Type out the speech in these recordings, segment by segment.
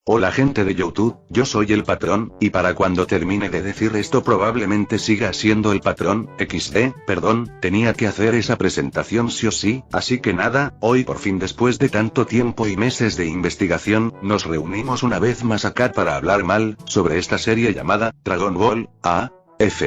Hola gente de YouTube, yo soy el patrón, y para cuando termine de decir esto probablemente siga siendo el patrón, perdón, tenía que hacer esa presentación sí o sí, así que nada, hoy por fin después de tanto tiempo y meses de investigación, nos reunimos una vez más acá para hablar mal, sobre esta serie llamada, Dragon Ball, AF.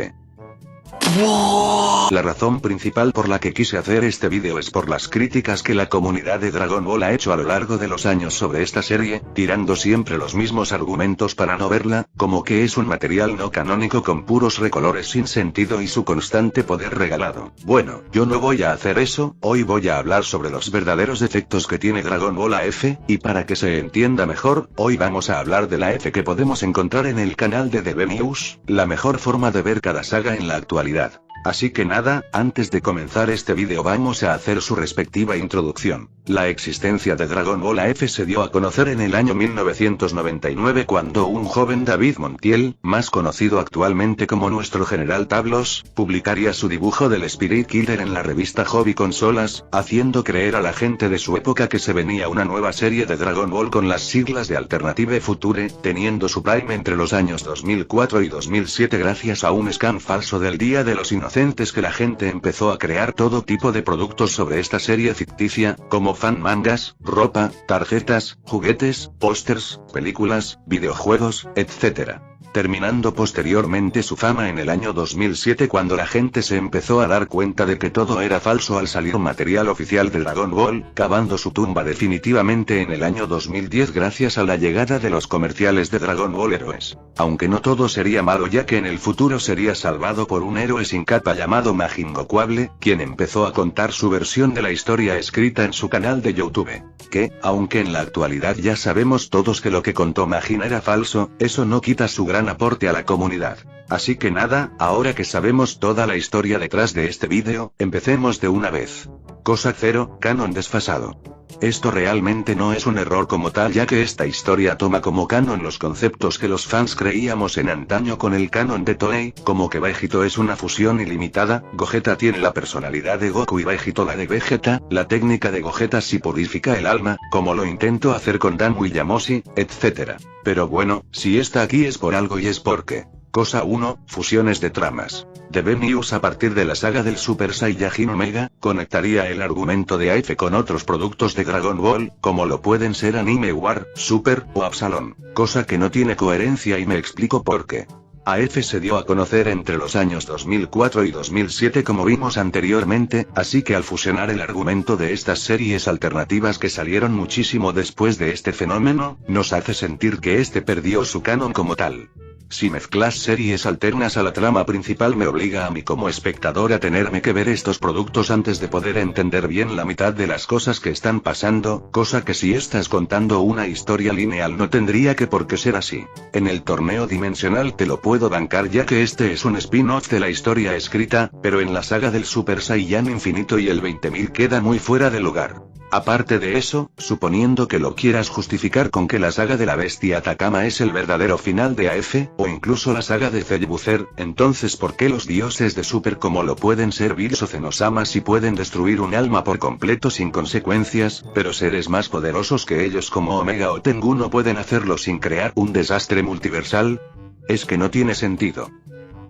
La razón principal por la que quise hacer este vídeo es por las críticas que la comunidad de Dragon Ball ha hecho a lo largo de los años sobre esta serie, tirando siempre los mismos argumentos para no verla, como que es un material no canónico con puros recolores sin sentido y su constante poder regalado. Bueno, yo no voy a hacer eso, hoy voy a hablar sobre los verdaderos defectos que tiene Dragon Ball AF, y para que se entienda mejor, hoy vamos a hablar de la AF que podemos encontrar en el canal de DB News, la mejor forma de ver cada saga en la actualidad. Así que nada, antes de comenzar este vídeo vamos a hacer su respectiva introducción. La existencia de Dragon Ball AF se dio a conocer en el año 1999 cuando un joven David Montiel, más conocido actualmente como nuestro General Tablos, publicaría su dibujo del Spirit Killer en la revista Hobby Consolas, haciendo creer a la gente de su época que se venía una nueva serie de Dragon Ball con las siglas de Alternative Future, teniendo su prime entre los años 2004 y 2007 gracias a un scan falso del Día de los Inocentes que la gente empezó a crear todo tipo de productos sobre esta serie ficticia, como fan mangas, ropa, tarjetas, juguetes, pósters, películas, videojuegos, etc. Terminando posteriormente su fama en el año 2007 cuando la gente se empezó a dar cuenta de que todo era falso al salir material oficial de Dragon Ball, cavando su tumba definitivamente en el año 2010 gracias a la llegada de los comerciales de Dragon Ball Heroes. Aunque no todo sería malo ya que en el futuro sería salvado por un héroe sin capa llamado Majin Gokuable, quien empezó a contar su versión de la historia escrita en su canal de YouTube. Que, aunque en la actualidad ya sabemos todos que lo que contó Majin era falso, eso no quita su gran aporte a la comunidad. Así que nada, ahora que sabemos toda la historia detrás de este vídeo, empecemos de una vez. Cosa 0, canon desfasado. Esto realmente no es un error como tal ya que esta historia toma como canon los conceptos que los fans creíamos en antaño con el canon de Toei, como que Vegito es una fusión ilimitada, Gogeta tiene la personalidad de Goku y Vegito la de Vegeta, la técnica de Gogeta sí purifica el alma, como lo intento hacer con Dan Yamoshi, etc. Pero bueno, si está aquí es por algo y es porque... Cosa 1, fusiones de tramas. DB News a partir de la saga del Super Saiyajin Omega, conectaría el argumento de AF con otros productos de Dragon Ball, como lo pueden ser Anime War, Super, o Absalom, cosa que no tiene coherencia y me explico por qué. AF se dio a conocer entre los años 2004 y 2007 como vimos anteriormente, así que al fusionar el argumento de estas series alternativas que salieron muchísimo después de este fenómeno, nos hace sentir que este perdió su canon como tal. Si mezclas series alternas a la trama principal me obliga a mí como espectador a tenerme que ver estos productos antes de poder entender bien la mitad de las cosas que están pasando, cosa que si estás contando una historia lineal no tendría que por qué ser así. En el torneo dimensional te lo puedo bancar ya que este es un spin-off de la historia escrita, pero en la saga del Super Saiyan Infinito y el 20.000 queda muy fuera de lugar. Aparte de eso, suponiendo que lo quieras justificar con que la saga de la bestia Takama es el verdadero final de AF, o incluso la saga de Zellbuzer, entonces ¿por qué los dioses de Super como lo pueden ser Bills o Zenosama si pueden destruir un alma por completo sin consecuencias, pero seres más poderosos que ellos como Omega o Tengu no pueden hacerlo sin crear un desastre multiversal? Es que no tiene sentido.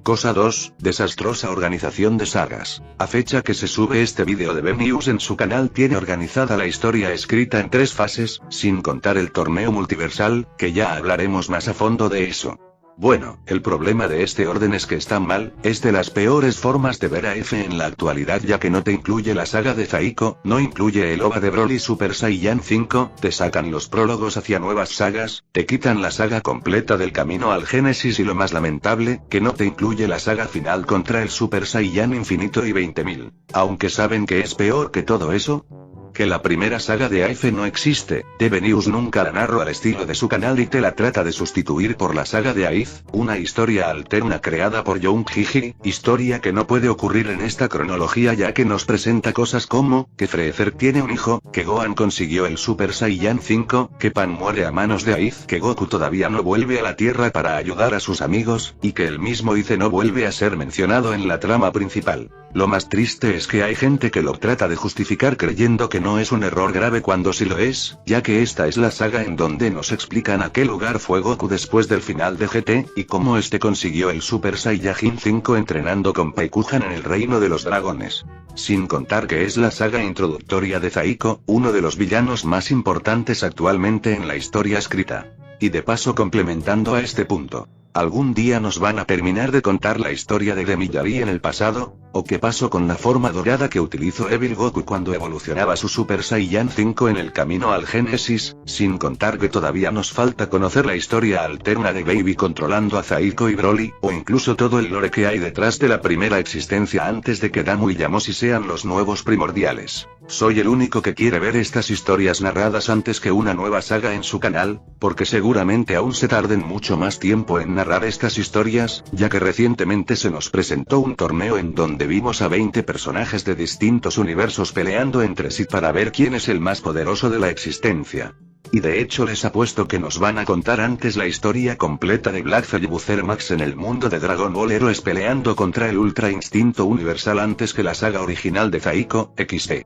Cosa 2, desastrosa organización de sagas. A fecha que se sube este vídeo de DB News en su canal tiene organizada la historia escrita en 3 fases, sin contar el torneo multiversal, que ya hablaremos más a fondo de eso. Bueno, el problema de este orden es que está mal, es de las peores formas de ver a AF en la actualidad ya que no te incluye la saga de Zaiko, no incluye el OVA de Broly Super Saiyan 5, te sacan los prólogos hacia nuevas sagas, te quitan la saga completa del camino al Génesis y lo más lamentable, que no te incluye la saga final contra el Super Saiyan Infinito y 20.000. Aunque saben que es peor que todo eso, que la primera saga de AF no existe, DB News nunca la narra al estilo de su canal y te la trata de sustituir por la saga de AIZ, una historia alterna creada por Young Jiji, historia que no puede ocurrir en esta cronología ya que nos presenta cosas como, que Freezer tiene un hijo, que Gohan consiguió el Super Saiyan 5, que Pan muere a manos de AIZ, que Goku todavía no vuelve a la Tierra para ayudar a sus amigos, y que el mismo Ice no vuelve a ser mencionado en la trama principal. Lo más triste es que hay gente que lo trata de justificar creyendo que no es un error grave cuando sí lo es, ya que esta es la saga en donde nos explican a qué lugar fue Goku después del final de GT, y cómo este consiguió el Super Saiyajin 5 entrenando con Paikuhan en el reino de los dragones. Sin contar que es la saga introductoria de Zaiko, uno de los villanos más importantes actualmente en la historia escrita. Y de paso complementando a este punto, ¿algún día nos van a terminar de contar la historia de Demiyabi en el pasado? ¿O qué pasó con la forma dorada que utilizó Evil Goku cuando evolucionaba su Super Saiyan 5 en el camino al Génesis? Sin contar que todavía nos falta conocer la historia alterna de Baby controlando a Zaiko y Broly, o incluso todo el lore que hay detrás de la primera existencia antes de que Damu y Yamoshi sean los nuevos primordiales. Soy el único que quiere ver estas historias narradas antes que una nueva saga en su canal, porque seguramente aún se tarden mucho más tiempo en narrar estas historias, ya que recientemente se nos presentó un torneo en donde vimos a 20 personajes de distintos universos peleando entre sí para ver quién es el más poderoso de la existencia. Y de hecho les apuesto que nos van a contar antes la historia completa de Black Cell y Booster Max en el mundo de Dragon Ball Heroes peleando contra el Ultra Instinto Universal antes que la saga original de Zaiko, XD.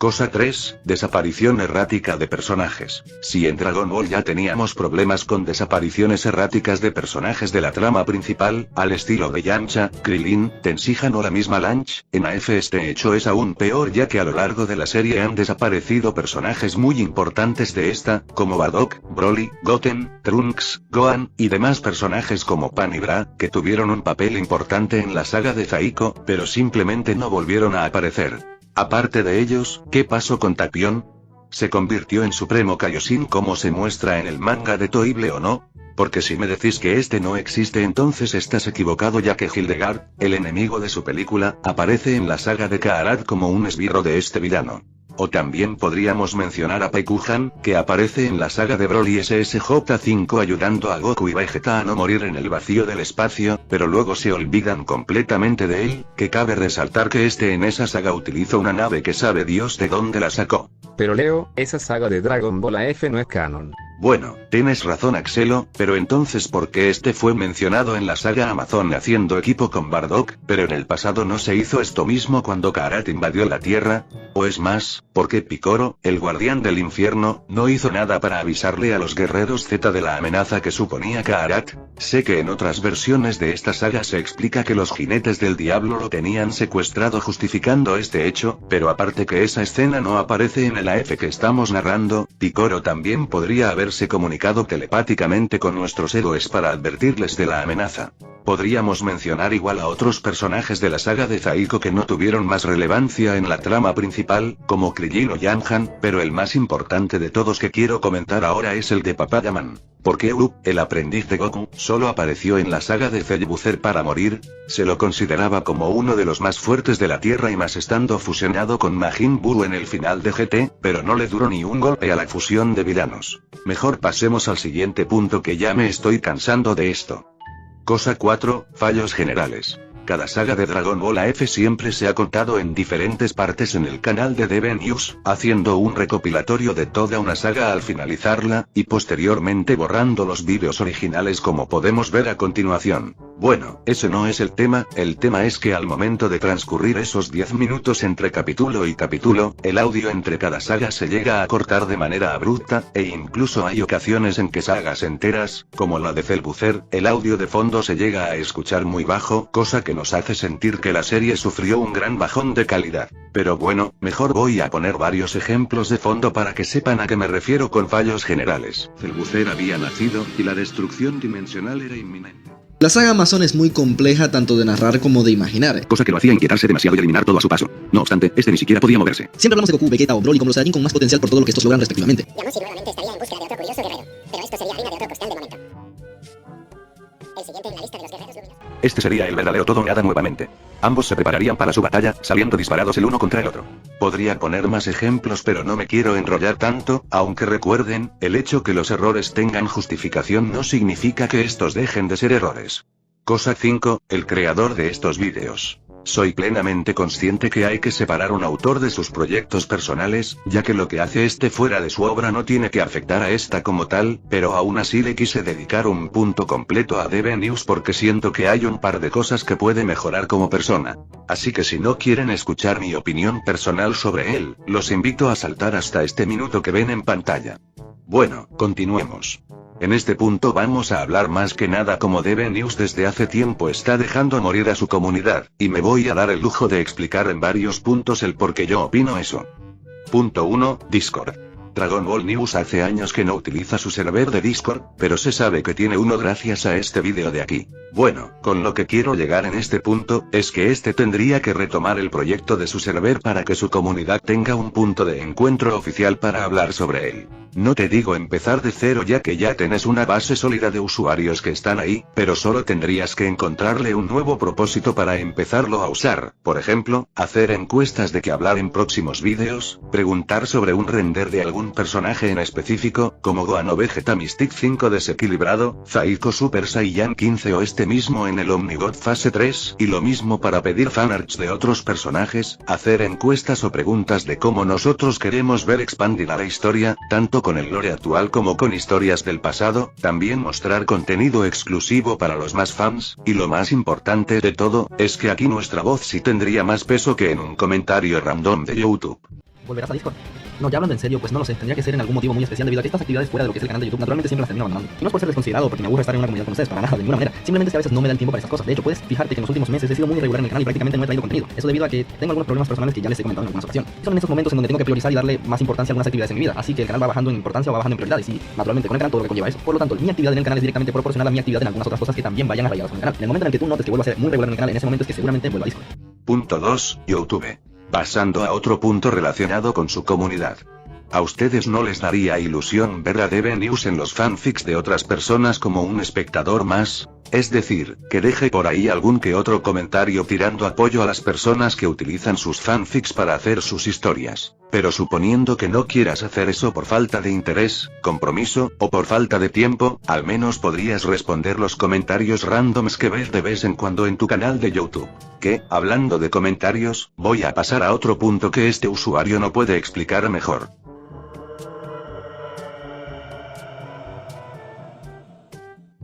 Cosa 3, desaparición errática de personajes. Si en Dragon Ball ya teníamos problemas con desapariciones erráticas de personajes de la trama principal, al estilo de Yamcha, Krillin, Tenshinhan o la misma Lanch, en AF este hecho es aún peor ya que a lo largo de la serie han desaparecido personajes muy importantes de esta, como Bardock, Broly, Goten, Trunks, Gohan, y demás personajes como Pan y Bra, que tuvieron un papel importante en la saga de Zaiko, pero simplemente no volvieron a aparecer. Aparte de ellos, ¿qué pasó con Tapion? ¿Se convirtió en Supremo Kaioshin como se muestra en el manga de Toible o no? Porque si me decís que este no existe entonces estás equivocado ya que Hildegard, el enemigo de su película, aparece en la saga de Kaarat como un esbirro de este villano. O también podríamos mencionar a Paikuhan, que aparece en la saga de Broly SSJ5 ayudando a Goku y Vegeta a no morir en el vacío del espacio, pero luego se olvidan completamente de él, que cabe resaltar que este en esa saga utilizó una nave que sabe Dios de dónde la sacó. Pero Leo, esa saga de Dragon Ball AF no es canon. Bueno, tienes razón Axelo, pero entonces ¿por qué este fue mencionado en la saga Amazon haciendo equipo con Bardock, pero en el pasado no se hizo esto mismo cuando Kaarat invadió la Tierra? O es más, ¿por qué Picoro, el guardián del infierno, no hizo nada para avisarle a los guerreros Z de la amenaza que suponía Kaarat? Sé que en otras versiones de esta saga se explica que los jinetes del diablo lo tenían secuestrado justificando este hecho, pero aparte que esa escena no aparece en el AF que estamos narrando, Picoro también podría haberse comunicado telepáticamente con nuestros héroes para advertirles de la amenaza. Podríamos mencionar igual a otros personajes de la saga de Zaiko que no tuvieron más relevancia en la trama principal, como Krillin o Yamhan, pero el más importante de todos que quiero comentar ahora es el de Papayaman. Porque Urup, el aprendiz de Goku, solo apareció en la saga de Cell Booster para morir. Se lo consideraba como uno de los más fuertes de la Tierra y más estando fusionado con Majin Buu en el final de GT, pero no le duró ni un golpe a la fusión de villanos. Mejor pasemos al siguiente punto que ya me estoy cansando de esto. Cosa 4, fallos generales. Cada saga de Dragon Ball AF siempre se ha contado en diferentes partes en el canal de DB News, haciendo un recopilatorio de toda una saga al finalizarla, y posteriormente borrando los vídeos originales como podemos ver a continuación. Bueno, ese no es el tema es que al momento de transcurrir esos 10 minutos entre capítulo y capítulo, el audio entre cada saga se llega a cortar de manera abrupta, e incluso hay ocasiones en que sagas enteras, como la de Cell Booster, el audio de fondo se llega a escuchar muy bajo, cosa que nos hace sentir que la serie sufrió un gran bajón de calidad. Pero bueno, mejor voy a poner varios ejemplos de fondo para que sepan a qué me refiero con fallos generales. Cell Booster había nacido, y la destrucción dimensional era inminente. La saga Amazon es muy compleja tanto de narrar como de imaginar, cosa que lo hacía inquietarse demasiado y eliminar todo a su paso. No obstante, este ni siquiera podía moverse. Siempre hablamos de Goku, Vegeta o Broly como los Saiyajin con más potencial por todo lo que estos logran respectivamente. Yamoshi nuevamente estaría en búsqueda de otro curioso guerrero, pero esto sería harina de otro costal de momento. El siguiente en la lista de los guerreros luminosos. Este sería el verdadero todo o nada nuevamente. Ambos se prepararían para su batalla, saliendo disparados el uno contra el otro. Podría poner más ejemplos pero no me quiero enrollar tanto, aunque recuerden, el hecho que los errores tengan justificación no significa que estos dejen de ser errores. Cosa 5, el creador de estos vídeos. Soy plenamente consciente que hay que separar un autor de sus proyectos personales, ya que lo que hace este fuera de su obra no tiene que afectar a esta como tal, pero aún así le quise dedicar un punto completo a DBNews porque siento que hay un par de cosas que puede mejorar como persona. Así que si no quieren escuchar mi opinión personal sobre él, los invito a saltar hasta este minuto que ven en pantalla. Bueno, continuemos. En este punto vamos a hablar más que nada como DBNews desde hace tiempo está dejando morir a su comunidad, y me voy a dar el lujo de explicar en varios puntos el por qué yo opino eso. Punto 1, Discord. Dragon Ball News hace años que no utiliza su server de Discord, pero se sabe que tiene uno gracias a este vídeo de aquí. Bueno, con lo que quiero llegar en este punto, es que este tendría que retomar el proyecto de su server para que su comunidad tenga un punto de encuentro oficial para hablar sobre él. No te digo empezar de cero ya que ya tenés una base sólida de usuarios que están ahí, pero solo tendrías que encontrarle un nuevo propósito para empezarlo a usar, por ejemplo, hacer encuestas de qué hablar en próximos vídeos, preguntar sobre un render de algún personaje en específico, como Gohan o Vegeta Mystic 5 desequilibrado, Zaiko Super Saiyan 15 o este mismo en el Omnigod fase 3, y lo mismo para pedir fanarts de otros personajes, hacer encuestas o preguntas de cómo nosotros queremos ver expandida la historia, tanto con el lore actual como con historias del pasado, también mostrar contenido exclusivo para los más fans, y lo más importante de todo, es que aquí nuestra voz sí tendría más peso que en un comentario random de YouTube. ¿Volverás a Discord? No, ya hablando en serio, pues no lo sé, tendría que ser en algún motivo muy especial debido a que estas actividades fuera de lo que es el canal de YouTube naturalmente siempre las termino abandonando. Y no es por ser desconsiderado porque me aburre estar en una comunidad con ustedes, para nada, de ninguna manera. Simplemente es que a veces no me da el tiempo para esas cosas. De hecho, puedes fijarte que en los últimos meses he sido muy irregular en el canal y prácticamente no he traído contenido. Eso debido a que tengo algunos problemas personales que ya les he comentado en algunas ocasiones. Y son en esos momentos en donde tengo que priorizar y darle más importancia a algunas actividades en mi vida. Así que el canal va bajando en importancia o va bajando en prioridades y naturalmente con el canal todo lo que conlleva eso. Por lo tanto, mi actividad en el canal es directamente proporcional a mi actividad en algunas otras cosas que también vayan arraigadas con el canal. En el momento en el que tú notes que vuelvo a ser muy regular en el canal, en ese momento es que seguramente vuelvo a Discord. Punto 2, YouTube. Pasando a otro punto relacionado con su comunidad. ¿A ustedes no les daría ilusión ver a DBNews en los fanfics de otras personas como un espectador más? Es decir, que deje por ahí algún que otro comentario tirando apoyo a las personas que utilizan sus fanfics para hacer sus historias. Pero suponiendo que no quieras hacer eso por falta de interés, compromiso, o por falta de tiempo, al menos podrías responder los comentarios randoms que ves de vez en cuando en tu canal de YouTube. Que, hablando de comentarios, voy a pasar a otro punto que este usuario no puede explicar mejor.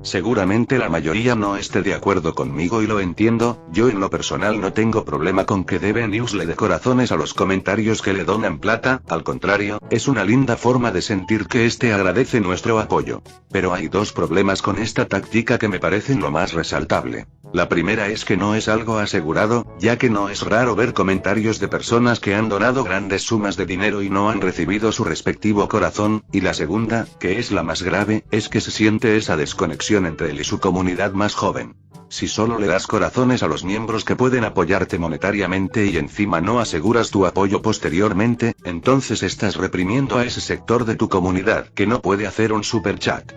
Seguramente la mayoría no esté de acuerdo conmigo y lo entiendo, yo en lo personal no tengo problema con que DBNews le dé corazones a los comentarios que le donan plata, al contrario, es una linda forma de sentir que este agradece nuestro apoyo. Pero hay dos problemas con esta táctica que me parecen lo más resaltable. La primera es que no es algo asegurado, ya que no es raro ver comentarios de personas que han donado grandes sumas de dinero y no han recibido su respectivo corazón, y la segunda, que es la más grave, es que se siente esa desconexión entre él y su comunidad más joven. Si solo le das corazones a los miembros que pueden apoyarte monetariamente y encima no aseguras tu apoyo posteriormente, entonces estás reprimiendo a ese sector de tu comunidad que no puede hacer un super chat.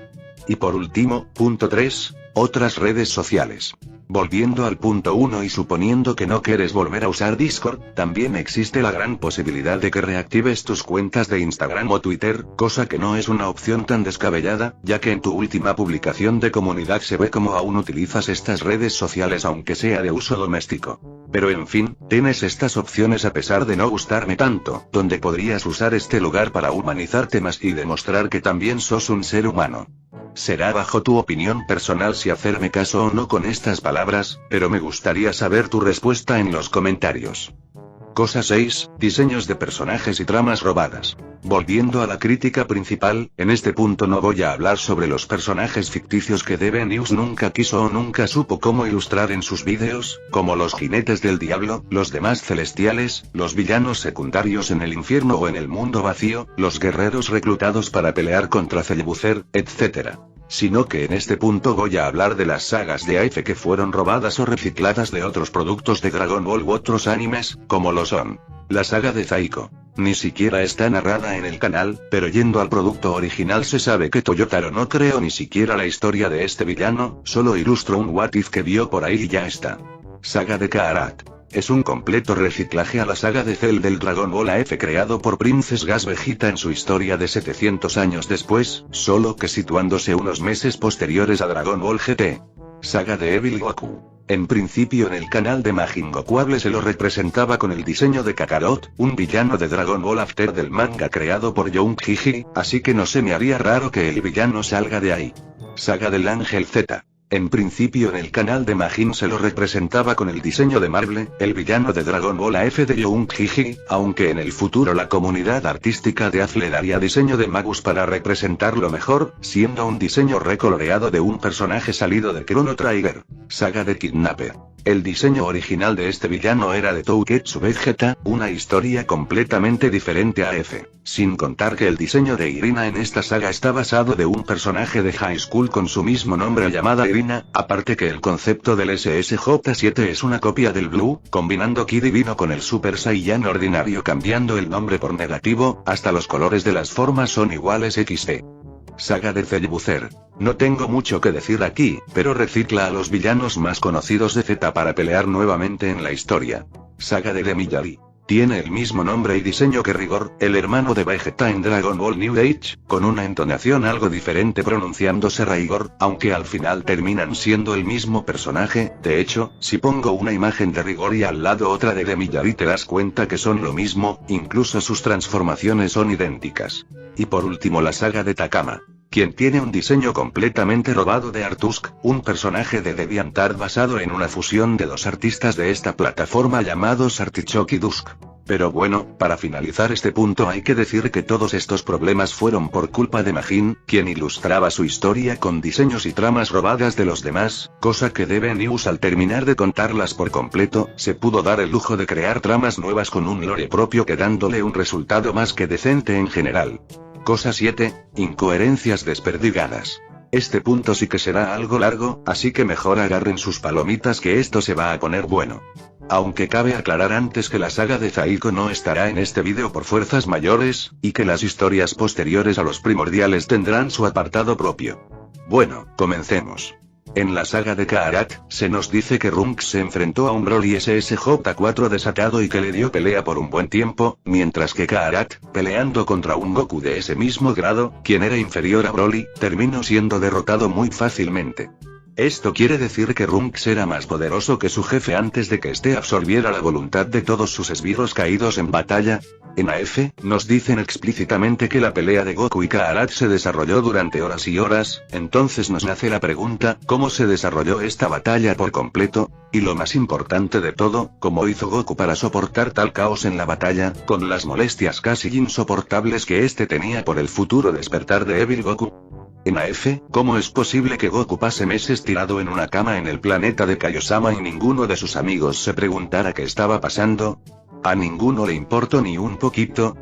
Y por último, punto 3, otras redes sociales. Volviendo al punto 1 y suponiendo que no quieres volver a usar Discord, también existe la gran posibilidad de que reactives tus cuentas de Instagram o Twitter, cosa que no es una opción tan descabellada, ya que en tu última publicación de comunidad se ve como aún utilizas estas redes sociales aunque sea de uso doméstico. Pero en fin, tienes estas opciones a pesar de no gustarme tanto, donde podrías usar este lugar para humanizarte más y demostrar que también sos un ser humano. Será bajo tu opinión personal si hacerme caso o no con estas palabras, pero me gustaría saber tu respuesta en los comentarios. Cosa 6, diseños de personajes y tramas robadas. Volviendo a la crítica principal, en este punto no voy a hablar sobre los personajes ficticios que DBNews nunca quiso o nunca supo cómo ilustrar en sus vídeos, como los jinetes del diablo, los demás celestiales, los villanos secundarios en el infierno o en el mundo vacío, los guerreros reclutados para pelear contra Celebucer, etc. Sino que en este punto voy a hablar de las sagas de AF que fueron robadas o recicladas de otros productos de Dragon Ball u otros animes, como lo son. La saga de Zaiko. Ni siquiera está narrada en el canal, pero yendo al producto original se sabe que Toyotaro no creó ni siquiera la historia de este villano, solo ilustró un what if que vio por ahí y ya está. Saga de Kaarat. Es un completo reciclaje a la saga de Cell del Dragon Ball AF creado por Princess Gas Vegeta en su historia de 700 años después, solo que situándose unos meses posteriores a Dragon Ball GT. Saga de Evil Goku. En principio en el canal de Majin Gokuable se lo representaba con el diseño de Kakarot, un villano de Dragon Ball After del manga creado por Young Jiji, así que no se me haría raro que el villano salga de ahí. Saga del Ángel Z. En principio en el canal de Majin se lo representaba con el diseño de Marble, el villano de Dragon Ball AF de Young Jiji, aunque en el futuro la comunidad artística de AF le daría diseño de Magus para representarlo mejor, siendo un diseño recoloreado de un personaje salido de Chrono Trigger. Saga de Kidnapper. El diseño original de este villano era de Touketsu Vegeta, una historia completamente diferente a F. Sin contar que el diseño de Irina en esta saga está basado de un personaje de High School con su mismo nombre llamada Irina, aparte que el concepto del SSJ7 es una copia del Blue, combinando Ki divino con el Super Saiyan ordinario cambiando el nombre por negativo, hasta los colores de las formas son iguales XD. Saga de Zellbuzer. No tengo mucho que decir aquí, pero recicla a los villanos más conocidos de Z para pelear nuevamente en la historia. Saga de Demiyari. Tiene el mismo nombre y diseño que Rigor, el hermano de Vegeta en Dragon Ball New Age, con una entonación algo diferente pronunciándose Rigor, aunque al final terminan siendo el mismo personaje. De hecho, si pongo una imagen de Rigor y al lado otra de Demiyari te das cuenta que son lo mismo, incluso sus transformaciones son idénticas. Y por último la saga de Takama, quien tiene un diseño completamente robado de Artusk, un personaje de DeviantArt basado en una fusión de dos artistas de esta plataforma llamados Artichoke y Dusk. Pero bueno, para finalizar este punto hay que decir que todos estos problemas fueron por culpa de Majin, quien ilustraba su historia con diseños y tramas robadas de los demás, cosa que Debe News al terminar de contarlas por completo, se pudo dar el lujo de crear tramas nuevas con un lore propio quedándole un resultado más que decente en general. Cosa 7. Incoherencias desperdigadas. Este punto sí que será algo largo, así que mejor agarren sus palomitas que esto se va a poner bueno. Aunque cabe aclarar antes que la saga de Zaiko no estará en este vídeo por fuerzas mayores, y que las historias posteriores a los primordiales tendrán su apartado propio. Bueno, comencemos. En la saga de Kaarat, se nos dice que Trunks se enfrentó a un Broly SSJ4 desatado y que le dio pelea por un buen tiempo, mientras que Kaarat, peleando contra un Goku de ese mismo grado, quien era inferior a Broly, terminó siendo derrotado muy fácilmente. Esto quiere decir que Trunks era más poderoso que su jefe antes de que éste absorbiera la voluntad de todos sus esbirros caídos en batalla. En AF, nos dicen explícitamente que la pelea de Goku y Kaarat se desarrolló durante horas y horas, entonces nos nace la pregunta, ¿cómo se desarrolló esta batalla por completo? Y lo más importante de todo, ¿cómo hizo Goku para soportar tal caos en la batalla, con las molestias casi insoportables que este tenía por el futuro despertar de Evil Goku? En AF, ¿cómo es posible que Goku pase meses tirado en una cama en el planeta de Kaiosama y ninguno de sus amigos se preguntara qué estaba pasando? ¿A ninguno le importó ni un poquito?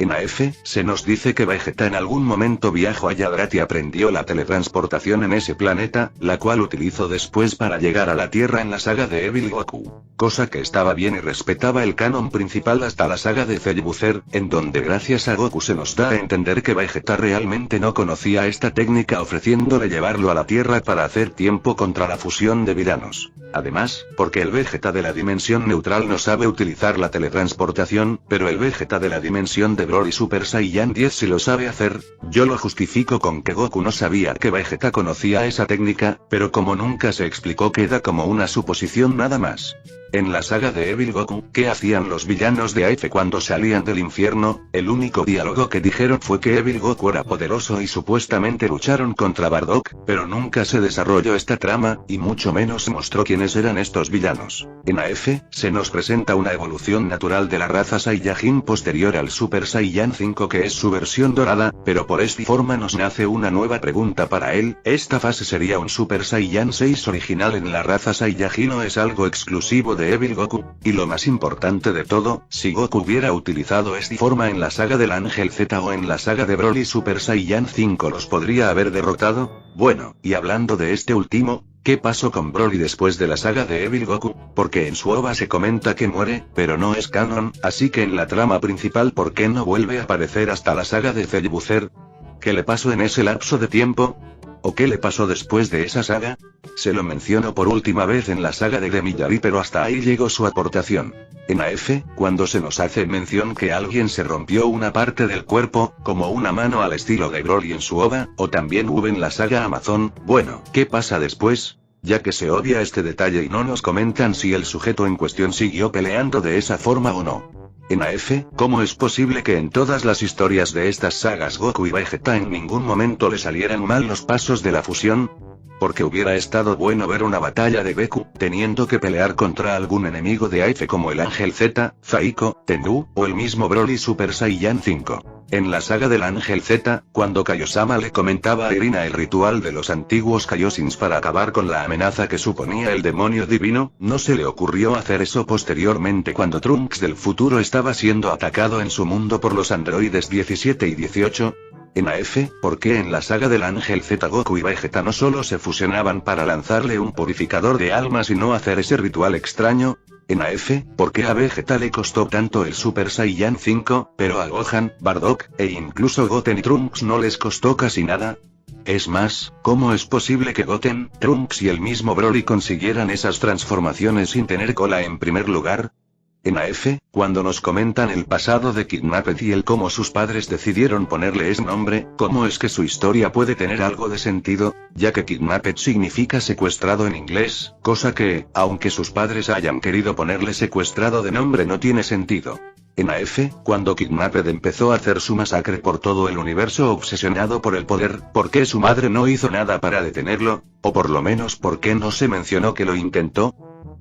En AF, se nos dice que Vegeta en algún momento viajó a Yadrat y aprendió la teletransportación en ese planeta, la cual utilizó después para llegar a la Tierra en la saga de Evil Goku. Cosa que estaba bien y respetaba el canon principal hasta la saga de Zellbuzer, en donde gracias a Goku se nos da a entender que Vegeta realmente no conocía esta técnica ofreciéndole llevarlo a la Tierra para hacer tiempo contra la fusión de villanos. Además, porque el Vegeta de la dimensión neutral no sabe utilizar la teletransportación, pero el Vegeta de la dimensión de Broly Super Saiyan 10 sí lo sabe hacer. Yo lo justifico con que Goku no sabía que Vegeta conocía esa técnica, pero como nunca se explicó queda como una suposición nada más. En la saga de Evil Goku, ¿qué hacían los villanos de AF cuando salían del infierno? El único diálogo que dijeron fue que Evil Goku era poderoso y supuestamente lucharon contra Bardock, pero nunca se desarrolló esta trama, y mucho menos se mostró quiénes eran estos villanos. En AF, se nos presenta una evolución natural de la raza Saiyajin posterior al Super Saiyan 5 que es su versión dorada, pero por esta forma nos nace una nueva pregunta para él, ¿esta fase sería un Super Saiyan 6 original en la raza Saiyajin o es algo exclusivo de Evil Goku? Y lo más importante de todo, si Goku hubiera utilizado esta forma en la saga del Ángel Z o en la saga de Broly Super Saiyan 5 ¿los podría haber derrotado? Bueno, y hablando de este último, ¿qué pasó con Broly después de la saga de Evil Goku? Porque en su OVA se comenta que muere, pero no es canon, así que en la trama principal ¿por qué no vuelve a aparecer hasta la saga de Zellbuzer? ¿Qué le pasó en ese lapso de tiempo? ¿O qué le pasó después de esa saga? Se lo menciono por última vez en la saga de Demiyari pero hasta ahí llegó su aportación. En AF, cuando se nos hace mención que alguien se rompió una parte del cuerpo, como una mano al estilo de Broly en su OVA, o también hubo en la saga Amazon, bueno, ¿qué pasa después? ya que se obvia este detalle y no nos comentan si el sujeto en cuestión siguió peleando de esa forma o no. En AF, ¿cómo es posible que en todas las historias de estas sagas Goku y Vegeta en ningún momento le salieran mal los pasos de la fusión? Porque hubiera estado bueno ver una batalla de Goku, teniendo que pelear contra algún enemigo de AF como el Ángel Z, Zaiko, Tengu, o el mismo Broly Super Saiyan 5. En la saga del Ángel Z, cuando Kaiosama le comentaba a Irina el ritual de los antiguos Kaiosins para acabar con la amenaza que suponía el demonio divino, no se le ocurrió hacer eso posteriormente cuando Trunks del futuro estaba siendo atacado en su mundo por los androides 17 y 18. En AF, ¿por qué en la saga del Ángel Z Goku y Vegeta no solo se fusionaban para lanzarle un purificador de almas y no hacer ese ritual extraño? En AF, ¿por qué a Vegeta le costó tanto el Super Saiyan 5, pero a Gohan, Bardock, e incluso Goten y Trunks no les costó casi nada? Es más, ¿cómo es posible que Goten, Trunks y el mismo Broly consiguieran esas transformaciones sin tener cola en primer lugar? En AF, cuando nos comentan el pasado de Kidnapped y el cómo sus padres decidieron ponerle ese nombre, ¿cómo es que su historia puede tener algo de sentido? Ya que Kidnapped significa secuestrado en inglés, cosa que, aunque sus padres hayan querido ponerle secuestrado de nombre, no tiene sentido. En AF, cuando Kidnapped empezó a hacer su masacre por todo el universo obsesionado por el poder, ¿por qué su madre no hizo nada para detenerlo? O por lo menos ¿por qué no se mencionó que lo intentó?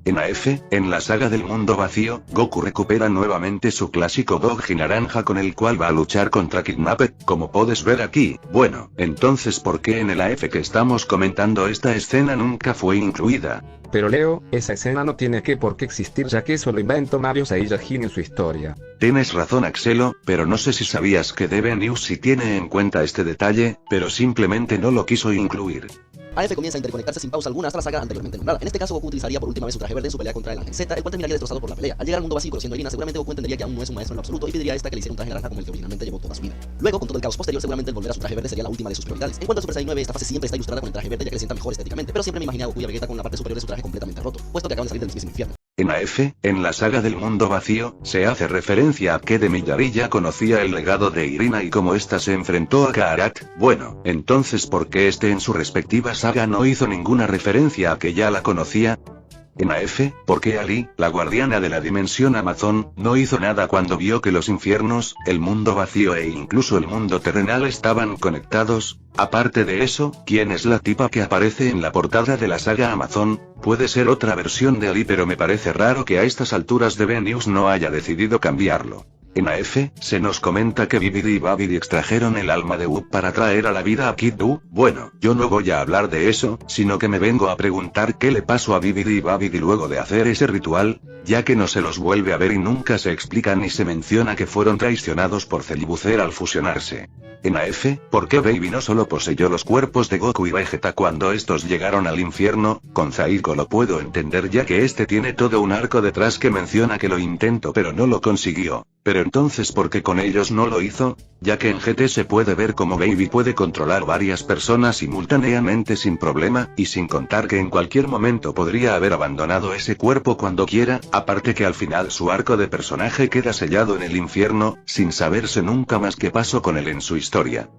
En AF, en la saga del mundo vacío, Goku recupera nuevamente su clásico Doji naranja con el cual va a luchar contra Kidnapped, como puedes ver aquí. Bueno, entonces ¿por qué en el AF que estamos comentando esta escena nunca fue incluida? Pero Leo, esa escena no tiene por qué existir ya que eso lo inventó Mario Saiyajin en su historia. Tienes razón Axelo, pero no sé si sabías que Debe News sí tiene en cuenta este detalle, pero simplemente no lo quiso incluir. AF comienza a interconectarse sin pausa alguna hasta la saga anteriormente nombrada. En este caso Goku utilizaría por última vez su traje verde en su pelea contra el Ángel Z, el cual terminaría destrozado por la pelea. Al llegar al mundo vacío conociendo a Irina, seguramente Goku entendería que aún no es un maestro en lo absoluto y pediría a esta que le hiciera un traje naranja como el que originalmente llevó toda su vida. Luego, con todo el caos posterior, seguramente el volver a su traje verde sería la última de sus prioridades. En cuanto a Super Saiyan 9, esta fase siempre está ilustrada con el traje verde ya que le sienta mejor estéticamente, pero siempre me imaginé a Goku y a Vegeta con la parte superior de su traje completamente roto, puesto que acaban de salir del mismísimo infierno. En AF, en la saga del mundo vacío, se hace referencia a que Demiyari ya conocía el legado de Irina y cómo ésta se enfrentó a Kaarat. Bueno, entonces ¿por qué este en su respectiva saga no hizo ninguna referencia a que ya la conocía? En AF, ¿por qué Ali, la guardiana de la dimensión Amazon, no hizo nada cuando vio que los infiernos, el mundo vacío e incluso el mundo terrenal estaban conectados? Aparte de eso, ¿quién es la tipa que aparece en la portada de la saga Amazon? Puede ser otra versión de Ali, pero me parece raro que a estas alturas de B-News no haya decidido cambiarlo. En AF, se nos comenta que Bibidi y Babidi extrajeron el alma de Wu para traer a la vida a Kid Buu. Bueno, yo no voy a hablar de eso, sino que me vengo a preguntar qué le pasó a Bibidi y Babidi luego de hacer ese ritual, ya que no se los vuelve a ver y nunca se explica ni se menciona que fueron traicionados por Celibucer al fusionarse. En AF, ¿por qué Baby no solo poseyó los cuerpos de Goku y Vegeta cuando estos llegaron al infierno? Con Zaiko lo puedo entender ya que este tiene todo un arco detrás que menciona que lo intentó pero no lo consiguió. Pero entonces ¿por qué con ellos no lo hizo? Ya que en GT se puede ver cómo Baby puede controlar varias personas simultáneamente sin problema, y sin contar que en cualquier momento podría haber abandonado ese cuerpo cuando quiera, aparte que al final su arco de personaje queda sellado en el infierno, sin saberse nunca más qué pasó con él en su historia.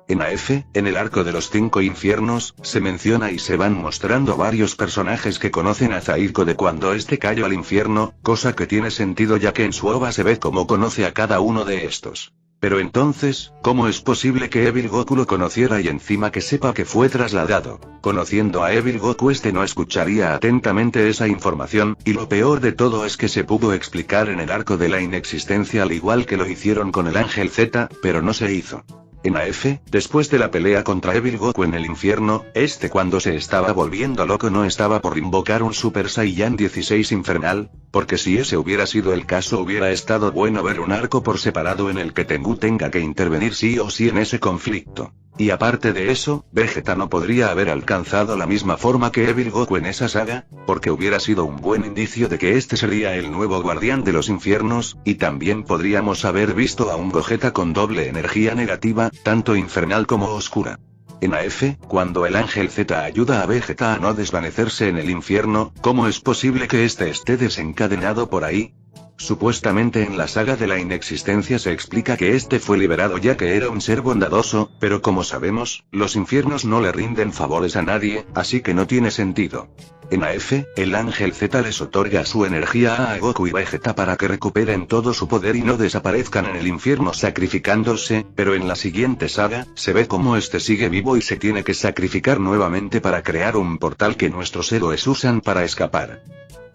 En AF, en el arco de los 5 infiernos, se menciona y se van mostrando varios personajes que conocen a Zaiko de cuando este cayó al infierno, cosa que tiene sentido ya que en su OVA se ve cómo conoce a cada uno de estos. Pero entonces, ¿cómo es posible que Evil Goku lo conociera y encima que sepa que fue trasladado? Conociendo a Evil Goku este no escucharía atentamente esa información, y lo peor de todo es que se pudo explicar en el arco de la inexistencia al igual que lo hicieron con el Ángel Z, pero no se hizo. En AF, después de la pelea contra Evil Goku en el infierno, cuando se estaba volviendo loco no estaba por invocar un Super Saiyan 16 infernal, porque si ese hubiera sido el caso hubiera estado bueno ver un arco por separado en el que Tengu tenga que intervenir sí o sí en ese conflicto. Y aparte de eso, Vegeta no podría haber alcanzado la misma forma que Evil Goku en esa saga, porque hubiera sido un buen indicio de que este sería el nuevo guardián de los infiernos, y también podríamos haber visto a un Gogeta con doble energía negativa, tanto infernal como oscura. En AF, cuando el Ángel Z ayuda a Vegeta a no desvanecerse en el infierno, ¿cómo es posible que este esté desencadenado por ahí? Supuestamente en la saga de la inexistencia se explica que este fue liberado ya que era un ser bondadoso, pero como sabemos, los infiernos no le rinden favores a nadie, así que no tiene sentido. En AF, el ángel Z les otorga su energía a Goku y Vegeta para que recuperen todo su poder y no desaparezcan en el infierno sacrificándose, pero en la siguiente saga, se ve como este sigue vivo y se tiene que sacrificar nuevamente para crear un portal que nuestros héroes usan para escapar.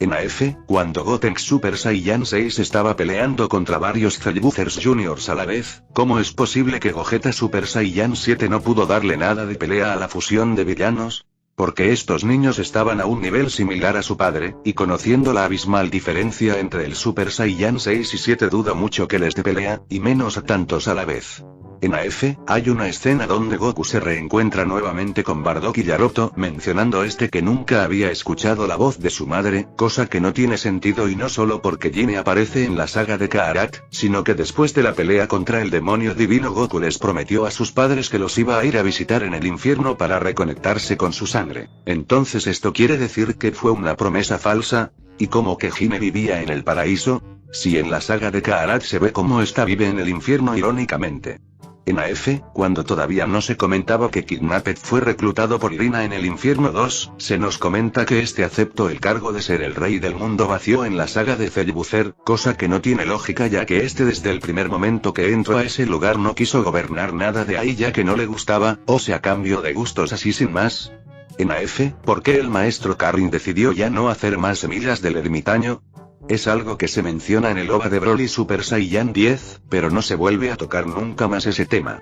En AF, cuando Gotenks Super Saiyan 6 estaba peleando contra varios Cellbuzers Juniors a la vez, ¿cómo es posible que Gogeta Super Saiyan 7 no pudo darle nada de pelea a la fusión de villanos? Porque estos niños estaban a un nivel similar a su padre, y conociendo la abismal diferencia entre el Super Saiyan 6 y 7 dudo mucho que les dé pelea, y menos a tantos a la vez. En AF, hay una escena donde Goku se reencuentra nuevamente con Bardock y Yaroto, mencionando que nunca había escuchado la voz de su madre, cosa que no tiene sentido y no solo porque Jinbe aparece en la saga de Kaarak, sino que después de la pelea contra el demonio divino Goku les prometió a sus padres que los iba a ir a visitar en el infierno para reconectarse con su sangre. Entonces esto quiere decir que fue una promesa falsa, y como que Jinbe vivía en el paraíso, si en la saga de Kaarak se ve como esta vive en el infierno irónicamente. En AF, cuando todavía no se comentaba que Kidnapped fue reclutado por Irina en el Infierno 2, se nos comenta que aceptó el cargo de ser el rey del mundo vacío en la saga de Cellbuzer, cosa que no tiene lógica ya que desde el primer momento que entró a ese lugar no quiso gobernar nada de ahí ya que no le gustaba, o sea cambio de gustos así sin más. En AF, ¿por qué el maestro Karin decidió ya no hacer más semillas del ermitaño? Es algo que se menciona en el OVA de Broly Super Saiyan 10, pero no se vuelve a tocar nunca más ese tema.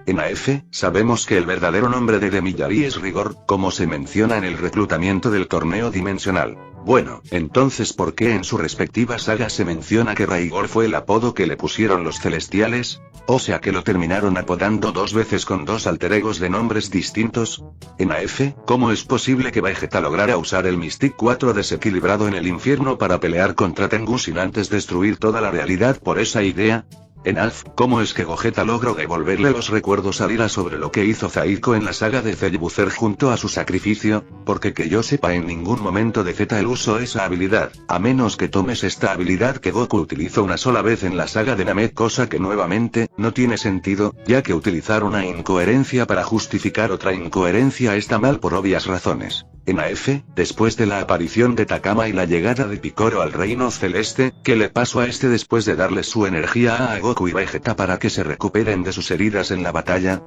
En AF, sabemos que el verdadero nombre de Demillari es Rigor, como se menciona en el reclutamiento del torneo dimensional. Bueno, entonces ¿por qué en su respectiva saga se menciona que Raigor fue el apodo que le pusieron los celestiales? O sea que lo terminaron apodando dos veces con dos alter egos de nombres distintos. En AF, ¿cómo es posible que Vegeta lograra usar el Mystic 4 desequilibrado en el infierno para pelear contra Tengu sin antes destruir toda la realidad por esa idea? En ALF, ¿cómo es que Gogeta logró devolverle los recuerdos a Lira sobre lo que hizo Zaiko en la saga de Cellbuzer junto a su sacrificio? Porque que yo sepa en ningún momento de Z él usó esa habilidad, a menos que tomes esta habilidad que Goku utilizó una sola vez en la saga de Namek, cosa que nuevamente, no tiene sentido, ya que utilizar una incoherencia para justificar otra incoherencia está mal por obvias razones. En AF, después de la aparición de Takama y la llegada de Picoro al Reino Celeste, ¿qué le pasó a después de darle su energía a Goku y Vegeta para que se recuperen de sus heridas en la batalla?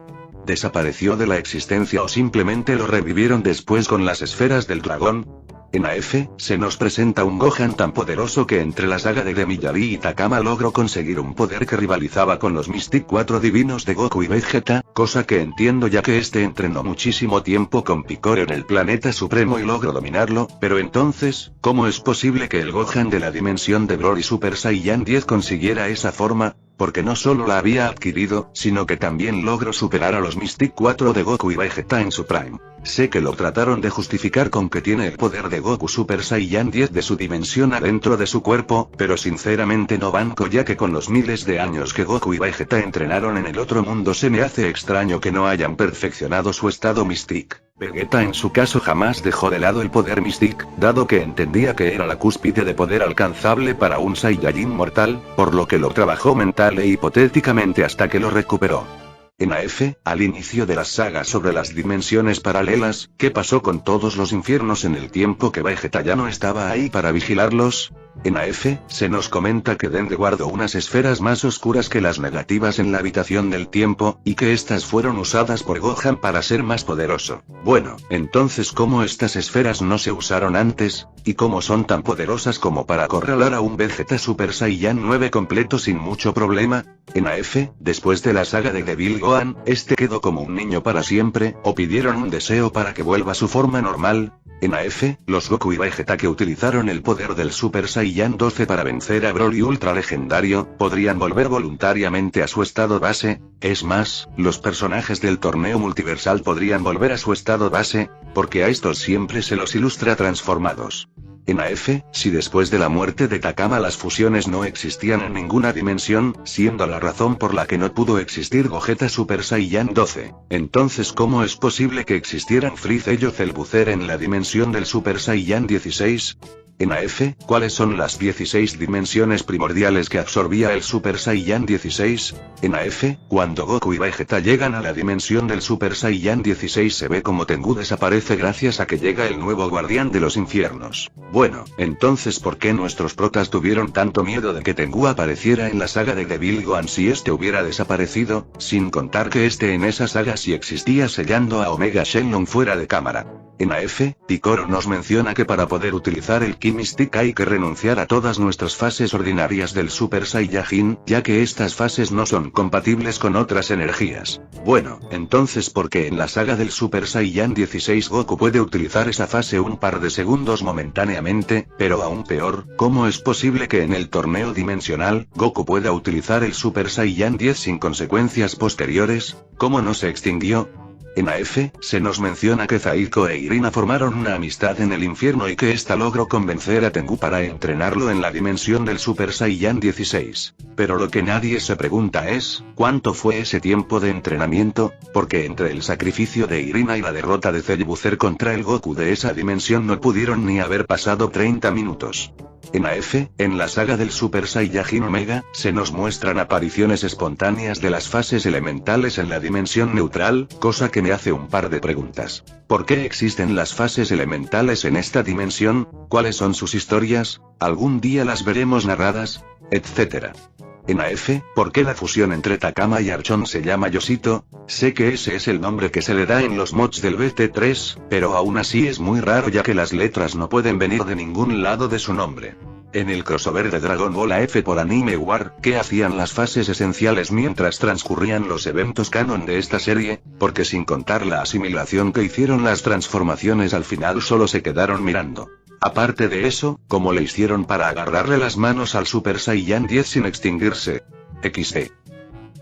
¿Desapareció de la existencia o simplemente lo revivieron después con las esferas del dragón? En AF, se nos presenta un Gohan tan poderoso que entre la saga de Demillari y Takama logró conseguir un poder que rivalizaba con los Mystic 4 divinos de Goku y Vegeta, cosa que entiendo ya que entrenó muchísimo tiempo con Picoro en el planeta supremo y logró dominarlo, pero entonces, ¿cómo es posible que el Gohan de la dimensión de Broly Super Saiyan 10 consiguiera esa forma? Porque no solo la había adquirido, sino que también logró superar a los Mystic 4 de Goku y Vegeta en su prime. Sé que lo trataron de justificar con que tiene el poder de Goku Super Saiyan 10 de su dimensión adentro de su cuerpo, pero sinceramente no banco ya que con los miles de años que Goku y Vegeta entrenaron en el otro mundo se me hace extraño que no hayan perfeccionado su estado Mystic. Vegeta en su caso jamás dejó de lado el poder Mystic, dado que entendía que era la cúspide de poder alcanzable para un Saiyajin mortal, por lo que lo trabajó mental e hipotéticamente hasta que lo recuperó. En AF, al inicio de las sagas sobre las dimensiones paralelas, ¿qué pasó con todos los infiernos en el tiempo que Vegeta ya no estaba ahí para vigilarlos? En AF, se nos comenta que Dende guardó unas esferas más oscuras que las negativas en la habitación del tiempo, y que estas fueron usadas por Gohan para ser más poderoso. Bueno, entonces ¿cómo estas esferas no se usaron antes? ¿Y cómo son tan poderosas como para acorralar a un Vegeta Super Saiyan 9 completo sin mucho problema? En AF, después de la saga de Devil Gohan, quedó como un niño para siempre, o pidieron un deseo para que vuelva a su forma normal. En AF, los Goku y Vegeta que utilizaron el poder del Super Saiyan 12 para vencer a Broly Ultra Legendario, podrían volver voluntariamente a su estado base. Es más, los personajes del torneo multiversal podrían volver a su estado base, porque a estos siempre se los ilustra transformados. En AF, si después de la muerte de Takama las fusiones no existían en ninguna dimensión, siendo la razón por la que no pudo existir Gogeta Super Saiyan 12, entonces ¿cómo es posible que existieran Freezer y Cellbuzer en la dimensión del Super Saiyan 16? En AF, ¿cuáles son las 16 dimensiones primordiales que absorbía el Super Saiyan 16? En AF, cuando Goku y Vegeta llegan a la dimensión del Super Saiyan 16 se ve como Tengu desaparece gracias a que llega el nuevo guardián de los infiernos. Bueno, entonces ¿por qué nuestros protas tuvieron tanto miedo de que Tengu apareciera en la saga de Devil Gohan si este hubiera desaparecido? Sin contar que en esa saga sí existía sellando a Omega Shenlong fuera de cámara. En AF, Picoro nos menciona que para poder utilizar el Ki Mystic hay que renunciar a todas nuestras fases ordinarias del Super Saiyajin, ya que estas fases no son compatibles con otras energías. Bueno, entonces ¿por qué en la saga del Super Saiyan 16 Goku puede utilizar esa fase un par de segundos momentáneamente? Pero aún peor, ¿cómo es posible que en el torneo dimensional, Goku pueda utilizar el Super Saiyan 10 sin consecuencias posteriores? ¿Cómo no se extinguió? En AF, se nos menciona que Zaiko e Irina formaron una amistad en el infierno y que ésta logró convencer a Tengu para entrenarlo en la dimensión del Super Saiyan 16. Pero lo que nadie se pregunta es, ¿cuánto fue ese tiempo de entrenamiento? Porque entre el sacrificio de Irina y la derrota de Cellbuzzer contra el Goku de esa dimensión no pudieron ni haber pasado 30 minutos. En AF, en la saga del Super Saiyajin Omega, se nos muestran apariciones espontáneas de las fases elementales en la dimensión neutral, cosa que me hace un par de preguntas. ¿Por qué existen las fases elementales en esta dimensión? ¿Cuáles son sus historias? ¿Algún día las veremos narradas? Etcétera. En AF, ¿por qué la fusión entre Takama y Archon se llama Yoshito? Sé que ese es el nombre que se le da en los mods del BT3, pero aún así es muy raro ya que las letras no pueden venir de ningún lado de su nombre. En el crossover de Dragon Ball AF por Anime War, ¿qué hacían las fases esenciales mientras transcurrían los eventos canon de esta serie? Porque sin contar la asimilación que hicieron las transformaciones al final solo se quedaron mirando. Aparte de eso, ¿cómo le hicieron para agarrarle las manos al Super Saiyan 10 sin extinguirse? XD.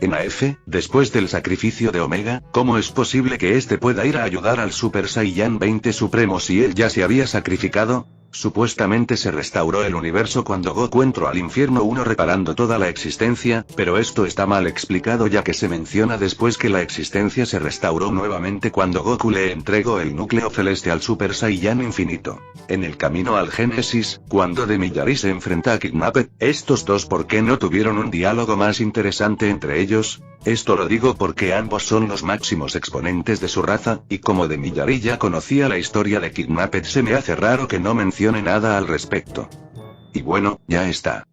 En AF, después del sacrificio de Omega, ¿cómo es posible que este pueda ir a ayudar al Super Saiyan 20 Supremo si él ya se había sacrificado? Supuestamente se restauró el universo cuando Goku entró al infierno 1 reparando toda la existencia, pero esto está mal explicado ya que se menciona después que la existencia se restauró nuevamente cuando Goku le entregó el núcleo celeste al Super Saiyan infinito. En el camino al Génesis, cuando Demillari se enfrenta a Kidnapped, estos dos ¿por qué no tuvieron un diálogo más interesante entre ellos? Esto lo digo porque ambos son los máximos exponentes de su raza, y como Demillari ya conocía la historia de Kidnapped se me hace raro que no mencione nada al respecto. Y bueno, ya está.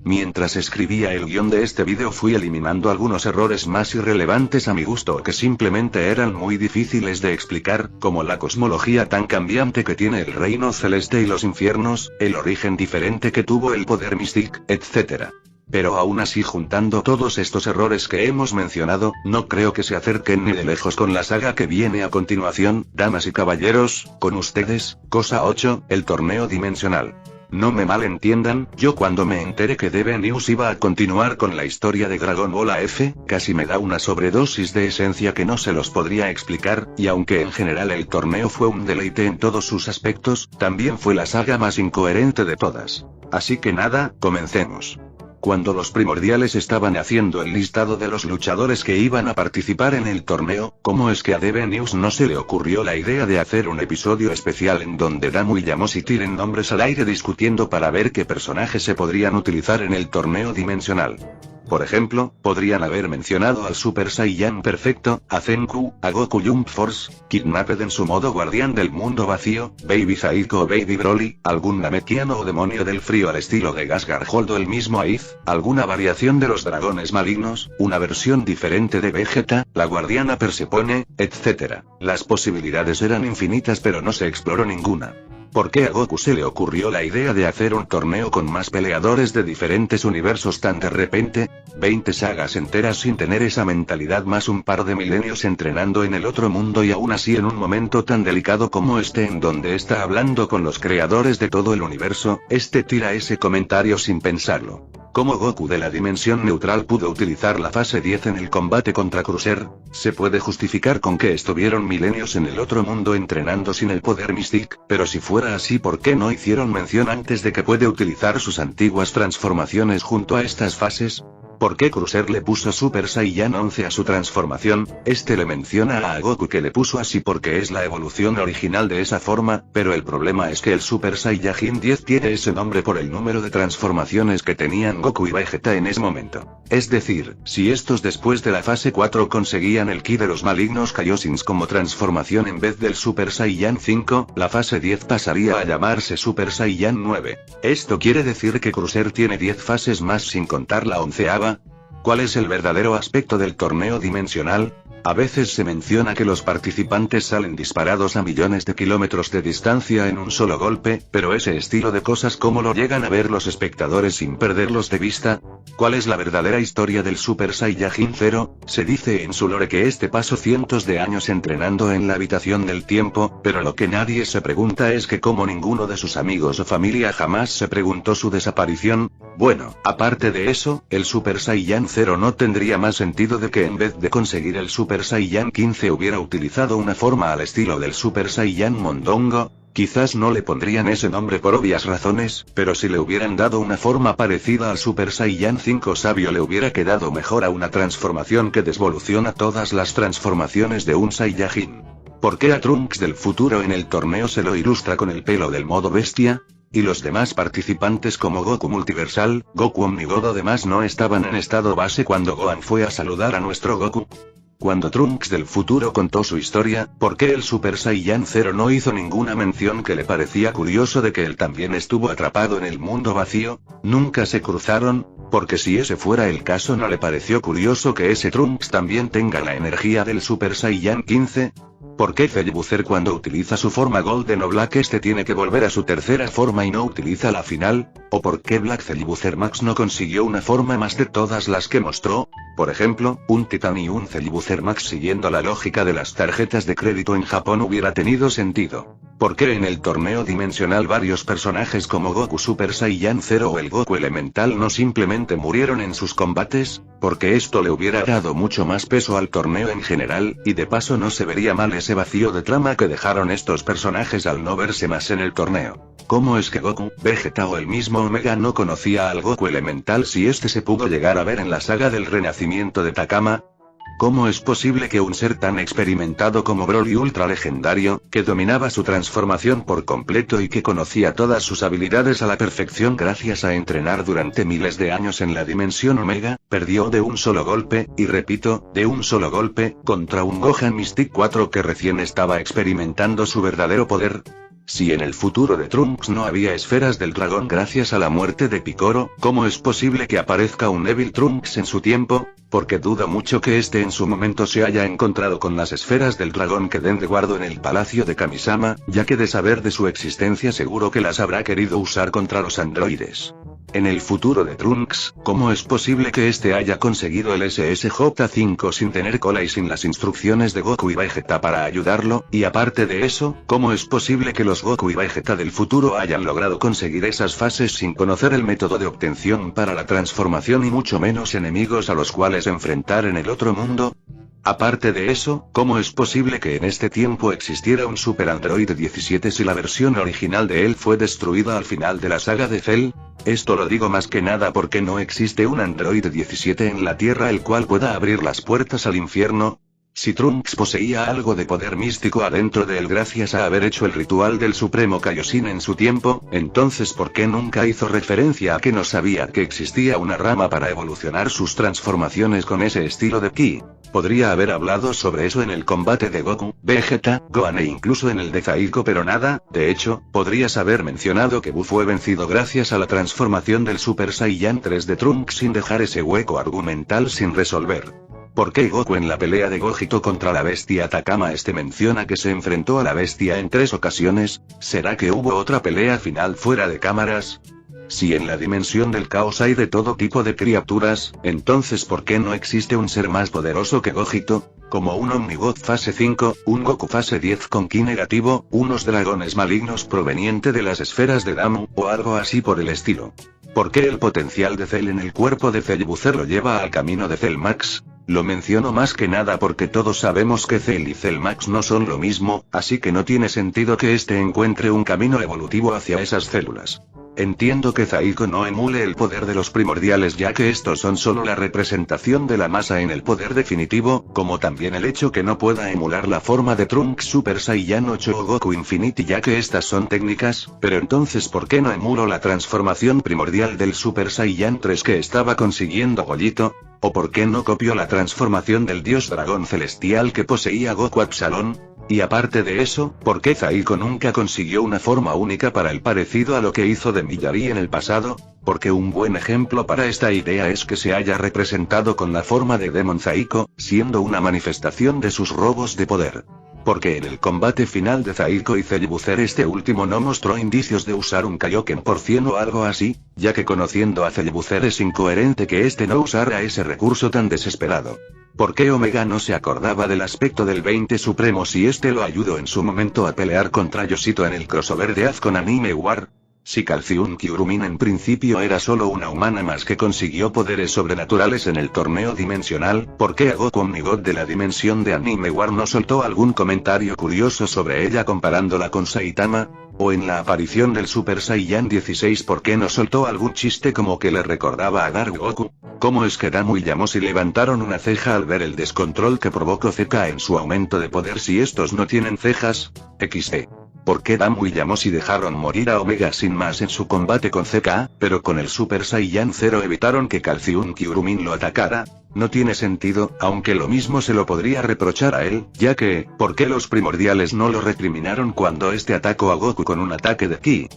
Mientras escribía el guión de este vídeo fui eliminando algunos errores más irrelevantes a mi gusto o que simplemente eran muy difíciles de explicar, como la cosmología tan cambiante que tiene el reino celeste y los infiernos, el origen diferente que tuvo el poder Mystic, etc. Pero aún así juntando todos estos errores que hemos mencionado, no creo que se acerquen ni de lejos con la saga que viene a continuación, damas y caballeros, con ustedes, Cosa 8, el torneo dimensional. No me malentiendan, yo cuando me enteré que DB News iba a continuar con la historia de Dragon Ball AF, casi me da una sobredosis de esencia que no se los podría explicar, y aunque en general el torneo fue un deleite en todos sus aspectos, también fue la saga más incoherente de todas. Así que nada, comencemos. Cuando los primordiales estaban haciendo el listado de los luchadores que iban a participar en el torneo, ¿cómo es que a DB News no se le ocurrió la idea de hacer un episodio especial en donde Damu y Yamoshi tiren nombres al aire discutiendo para ver qué personajes se podrían utilizar en el torneo dimensional? Por ejemplo, podrían haber mencionado al Super Saiyan Perfecto, a Zenku, a Goku Jump Force, Kidnapped en su modo guardián del mundo vacío, Baby Zaiko o Baby Broly, algún Namekiano o demonio del frío al estilo de Gasgarhold o el mismo Aiz, alguna variación de los dragones malignos, una versión diferente de Vegeta, la guardiana Persepone, etc. Las posibilidades eran infinitas pero no se exploró ninguna. ¿Por qué a Goku se le ocurrió la idea de hacer un torneo con más peleadores de diferentes universos tan de repente? 20 sagas enteras sin tener esa mentalidad más un par de milenios entrenando en el otro mundo y aún así en un momento tan delicado como este en donde está hablando con los creadores de todo el universo, tira ese comentario sin pensarlo. ¿Cómo Goku de la dimensión neutral pudo utilizar la fase 10 en el combate contra Cruiser? Se puede justificar con que estuvieron milenios en el otro mundo entrenando sin el poder Mystic, pero si fuera así ¿por qué no hicieron mención antes de que puede utilizar sus antiguas transformaciones junto a estas fases? ¿Por qué Cruiser le puso Super Saiyan 11 a su transformación? Este le menciona a Goku que le puso así porque es la evolución original de esa forma, pero el problema es que el Super Saiyajin 10 tiene ese nombre por el número de transformaciones que tenían Goku y Vegeta en ese momento. Es decir, si estos después de la fase 4 conseguían el Ki de los malignos Kaioshins como transformación en vez del Super Saiyan 5, la fase 10 pasaría a llamarse Super Saiyan 9. Esto quiere decir que Cruiser tiene 10 fases más sin contar la 11ª. ¿Cuál es el verdadero aspecto del torneo dimensional? A veces se menciona que los participantes salen disparados a millones de kilómetros de distancia en un solo golpe, pero ese estilo de cosas ¿cómo lo llegan a ver los espectadores sin perderlos de vista? ¿Cuál es la verdadera historia del Super Saiyajin 0? Se dice en su lore que este pasó cientos de años entrenando en la habitación del tiempo, pero lo que nadie se pregunta es que cómo ninguno de sus amigos o familia jamás se preguntó su desaparición. Bueno, aparte de eso, el Super Saiyan 0 no tendría más sentido de que en vez de conseguir el Super Saiyan 15 hubiera utilizado una forma al estilo del Super Saiyan Mondongo. Quizás no le pondrían ese nombre por obvias razones, pero si le hubieran dado una forma parecida al Super Saiyan 5 sabio le hubiera quedado mejor a una transformación que desvoluciona todas las transformaciones de un Saiyajin. ¿Por qué a Trunks del futuro en el torneo se lo ilustra con el pelo del modo bestia? Y los demás participantes como Goku Multiversal, Goku Omnigodo demás no estaban en estado base cuando Gohan fue a saludar a nuestro Goku. Cuando Trunks del futuro contó su historia, ¿por qué el Super Saiyan 0 no hizo ninguna mención que le parecía curioso de que él también estuvo atrapado en el mundo vacío? ¿Nunca se cruzaron? Porque si ese fuera el caso ¿no le pareció curioso que ese Trunks también tenga la energía del Super Saiyan 15? ¿Por qué Cellbuzzer cuando utiliza su forma Golden o Black tiene que volver a su tercera forma y no utiliza la final? ¿O por qué Black Cellbuzzer Max no consiguió una forma más de todas las que mostró? Por ejemplo, un Titan y un Cellbuzzer Max siguiendo la lógica de las tarjetas de crédito en Japón hubiera tenido sentido. ¿Por qué en el torneo dimensional varios personajes como Goku Super Saiyan 0 o el Goku Elemental no simplemente murieron en sus combates? Porque esto le hubiera dado mucho más peso al torneo en general, y de paso no se vería mal ese vacío de trama que dejaron estos personajes al no verse más en el torneo. ¿Cómo es que Goku, Vegeta o el mismo Omega no conocía al Goku Elemental si este se pudo llegar a ver en la saga del renacimiento de Takama? ¿Cómo es posible que un ser tan experimentado como Broly ultra legendario, que dominaba su transformación por completo y que conocía todas sus habilidades a la perfección gracias a entrenar durante miles de años en la dimensión Omega, perdió de un solo golpe, y repito, de un solo golpe, contra un Gohan Mystic 4 que recién estaba experimentando su verdadero poder? Si en el futuro de Trunks no había esferas del dragón gracias a la muerte de Picoro, ¿cómo es posible que aparezca un Evil Trunks en su tiempo? Porque dudo mucho que este en su momento se haya encontrado con las esferas del dragón que den de guardo en el palacio de Kamisama, ya que de saber de su existencia seguro que las habrá querido usar contra los androides. En el futuro de Trunks, ¿cómo es posible que este haya conseguido el SSJ-5 sin tener cola y sin las instrucciones de Goku y Vegeta para ayudarlo? Y aparte de eso, ¿cómo es posible que los Goku y Vegeta del futuro hayan logrado conseguir esas fases sin conocer el método de obtención para la transformación y mucho menos enemigos a los cuales enfrentar en el otro mundo? Aparte de eso, ¿cómo es posible que en este tiempo existiera un Super Android 17 si la versión original de él fue destruida al final de la saga de Cell? Esto lo digo más que nada porque no existe un Android 17 en la Tierra el cual pueda abrir las puertas al infierno. Si Trunks poseía algo de poder místico adentro de él gracias a haber hecho el ritual del Supremo Kaioshin en su tiempo, entonces ¿por qué nunca hizo referencia a que no sabía que existía una rama para evolucionar sus transformaciones con ese estilo de ki? Podría haber hablado sobre eso en el combate de Goku, Vegeta, Gohan e incluso en el de Zaiko pero nada. De hecho, podrías haber mencionado que Buu fue vencido gracias a la transformación del Super Saiyan 3 de Trunks sin dejar ese hueco argumental sin resolver. ¿Por qué Goku en la pelea de Gogito contra la bestia Takama menciona que se enfrentó a la bestia en 3 ocasiones? ¿Será que hubo otra pelea final fuera de cámaras? Si en la dimensión del caos hay de todo tipo de criaturas, entonces ¿por qué no existe un ser más poderoso que Gogito? Como un Omnigod fase 5, un Goku fase 10 con ki negativo, unos dragones malignos proveniente de las esferas de Damu, o algo así por el estilo. ¿Por qué el potencial de Cell en el cuerpo de Cellbuzzer lo lleva al camino de Cell Max? Lo menciono más que nada porque todos sabemos que Cell y Cell Max no son lo mismo, así que no tiene sentido que este encuentre un camino evolutivo hacia esas células. Entiendo que Zaiko no emule el poder de los primordiales ya que estos son solo la representación de la masa en el poder definitivo, como también el hecho que no pueda emular la forma de Trunks Super Saiyan 8 o Goku Infinity ya que estas son técnicas, pero entonces ¿por qué no emulo la transformación primordial del Super Saiyan 3 que estaba consiguiendo Gollito? ¿O por qué no copio la transformación del dios dragón celestial que poseía Goku Absalón? Y aparte de eso, ¿por qué Zaiko nunca consiguió una forma única para el parecido a lo que hizo de Millari en el pasado? Porque un buen ejemplo para esta idea es que se haya representado con la forma de Demon Zaiko, siendo una manifestación de sus robos de poder. Porque en el combate final de Zaiko y Cellbuzzer este último no mostró indicios de usar un Kaioken por 100 o algo así, ya que conociendo a Cellbuzzer es incoherente que este no usara ese recurso tan desesperado. ¿Por qué Omega no se acordaba del aspecto del 20 Supremo si este lo ayudó en su momento a pelear contra Yoshito en el crossover de Az con Anime War? Si Calcium Kyurumin en principio era solo una humana más que consiguió poderes sobrenaturales en el torneo dimensional, ¿por qué a Goku Omnigod de la dimensión de Anime War no soltó algún comentario curioso sobre ella comparándola con Saitama? O en la aparición del Super Saiyan 16 ¿por qué no soltó algún chiste como que le recordaba a Dark Goku? ¿Cómo es que Damu y Yamoshi levantaron una ceja al ver el descontrol que provocó Zeka en su aumento de poder si estos no tienen cejas? XD. ¿Por qué Damu y Yamoshi dejaron morir a Omega sin más en su combate con Zeka, pero con el Super Saiyan 0 evitaron que Calcium Kyurumin lo atacara? No tiene sentido, aunque lo mismo se lo podría reprochar a él, ya que, ¿por qué los primordiales no lo recriminaron cuando este atacó a Goku con un ataque de Ki?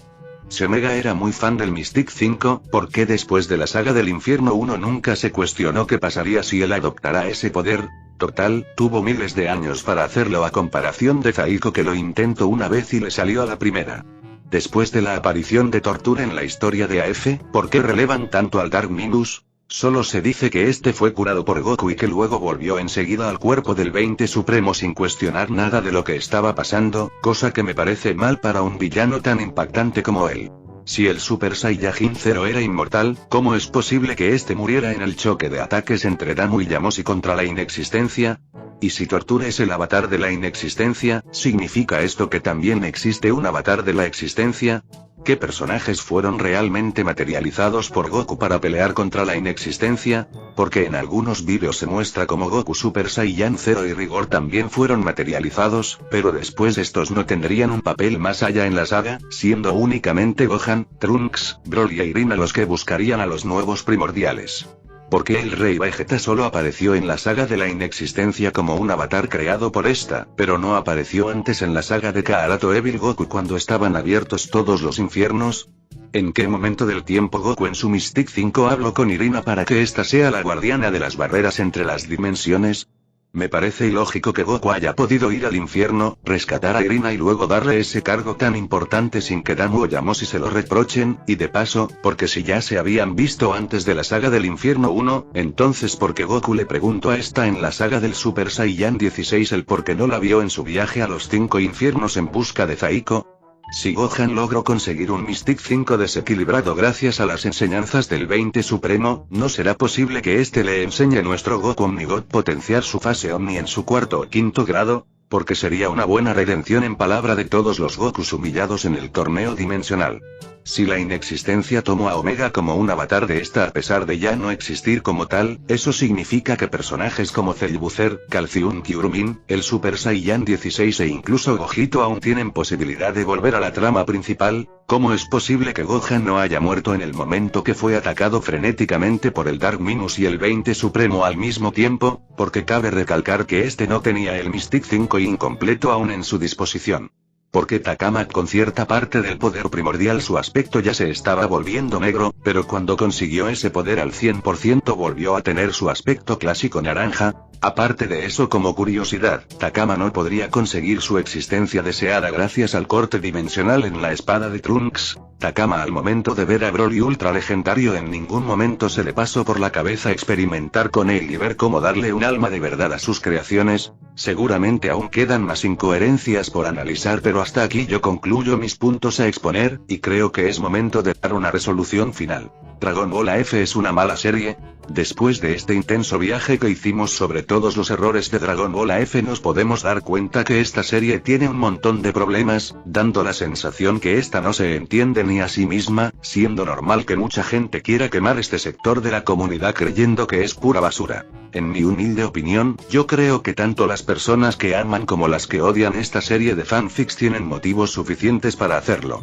Si Omega era muy fan del Mystic 5, ¿por qué después de la saga del Infierno 1 nunca se cuestionó qué pasaría si él adoptara ese poder? Total, tuvo miles de años para hacerlo a comparación de Zaiko que lo intentó una vez y le salió a la primera. Después de la aparición de Tortura en la historia de AF, ¿por qué relevan tanto al Dark Minus? Solo se dice que este fue curado por Goku y que luego volvió enseguida al cuerpo del 20 Supremo sin cuestionar nada de lo que estaba pasando, cosa que me parece mal para un villano tan impactante como él. Si el Super Saiyajin 0 era inmortal, ¿cómo es posible que este muriera en el choque de ataques entre Damu y Yamoshi contra la inexistencia? Y si Tortura es el avatar de la inexistencia, ¿significa esto que también existe un avatar de la existencia? ¿Qué personajes fueron realmente materializados por Goku para pelear contra la inexistencia? Porque en algunos vídeos se muestra como Goku Super Saiyan 0 y Rigor también fueron materializados, pero después estos no tendrían un papel más allá en la saga, siendo únicamente Gohan, Trunks, Broly e Irina los que buscarían a los nuevos primordiales. ¿Por qué el Rey Vegeta solo apareció en la saga de la inexistencia como un avatar creado por esta, pero no apareció antes en la saga de Kaarato Evil Goku cuando estaban abiertos todos los infiernos? ¿En qué momento del tiempo Goku en su Mystic 5 habló con Irina para que ésta sea la guardiana de las barreras entre las dimensiones? Me parece ilógico que Goku haya podido ir al infierno, rescatar a Irina y luego darle ese cargo tan importante sin que Damu o Yamoshi se lo reprochen, y de paso, porque si ya se habían visto antes de la saga del Infierno 1, entonces ¿por qué Goku le preguntó a esta en la saga del Super Saiyan 16 el por qué no la vio en su viaje a los 5 infiernos en busca de Zaiko? Si Gohan logró conseguir un Mystic 5 desequilibrado gracias a las enseñanzas del 20 Supremo, ¿no será posible que este le enseñe a nuestro Goku Omnigod potenciar su fase Omni en su cuarto o quinto grado? Porque sería una buena redención en palabra de todos los Gokus humillados en el torneo dimensional. Si la inexistencia tomó a Omega como un avatar de esta a pesar de ya no existir como tal, eso significa que personajes como Cellbuzzer, Calcium Kyurumin, el Super Saiyan 16 e incluso Gogito aún tienen posibilidad de volver a la trama principal. ¿Cómo es posible que Gohan no haya muerto en el momento que fue atacado frenéticamente por el Dark Minus y el 20 Supremo al mismo tiempo? Porque cabe recalcar que este no tenía el Mystic 5 incompleto aún en su disposición. Porque Takama con cierta parte del poder primordial su aspecto ya se estaba volviendo negro, pero cuando consiguió ese poder al 100% volvió a tener su aspecto clásico naranja. Aparte de eso, como curiosidad, Takama no podría conseguir su existencia deseada gracias al corte dimensional en la espada de Trunks. Takama al momento de ver a Broly ultra legendario en ningún momento se le pasó por la cabeza experimentar con él y ver cómo darle un alma de verdad a sus creaciones. Seguramente aún quedan más incoherencias por analizar, pero hasta aquí yo concluyo mis puntos a exponer, y creo que es momento de dar una resolución final. ¿Dragon Ball F es una mala serie? Después de este intenso viaje que hicimos sobre todos los errores de Dragon Ball F, nos podemos dar cuenta que esta serie tiene un montón de problemas, dando la sensación que esta no se entiende ni a sí misma, siendo normal que mucha gente quiera quemar este sector de la comunidad creyendo que es pura basura. En mi humilde opinión, yo creo que tanto las personas que aman como las que odian esta serie de fanfics tienen motivos suficientes para hacerlo.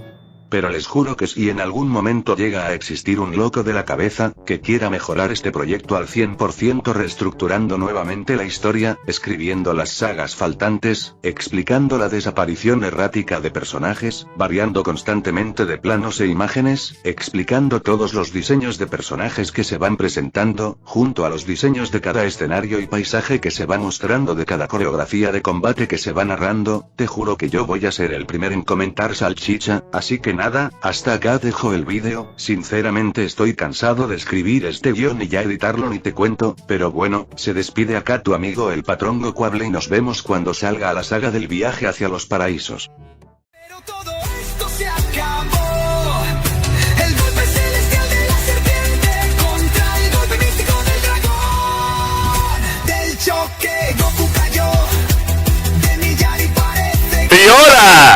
Pero les juro que si en algún momento llega a existir un loco de la cabeza, que quiera mejorar este proyecto al 100% reestructurando nuevamente la historia, escribiendo las sagas faltantes, explicando la desaparición errática de personajes, variando constantemente de planos e imágenes, explicando todos los diseños de personajes que se van presentando, junto a los diseños de cada escenario y paisaje que se va mostrando, de cada coreografía de combate que se va narrando, te juro que yo voy a ser el primero en comentar salchicha, así que nada, hasta acá dejo el vídeo. Sinceramente estoy cansado de escribir este guión y ya editarlo ni te cuento, pero bueno, se despide acá tu amigo el patrón Gokuable y nos vemos cuando salga a la saga del viaje hacia los paraísos. Pero todo esto se acabó. El golpe celestial de la serpiente contra el golpe místico del dragón. Del choque Goku cayó, de millar y parece... ¡Y ahora!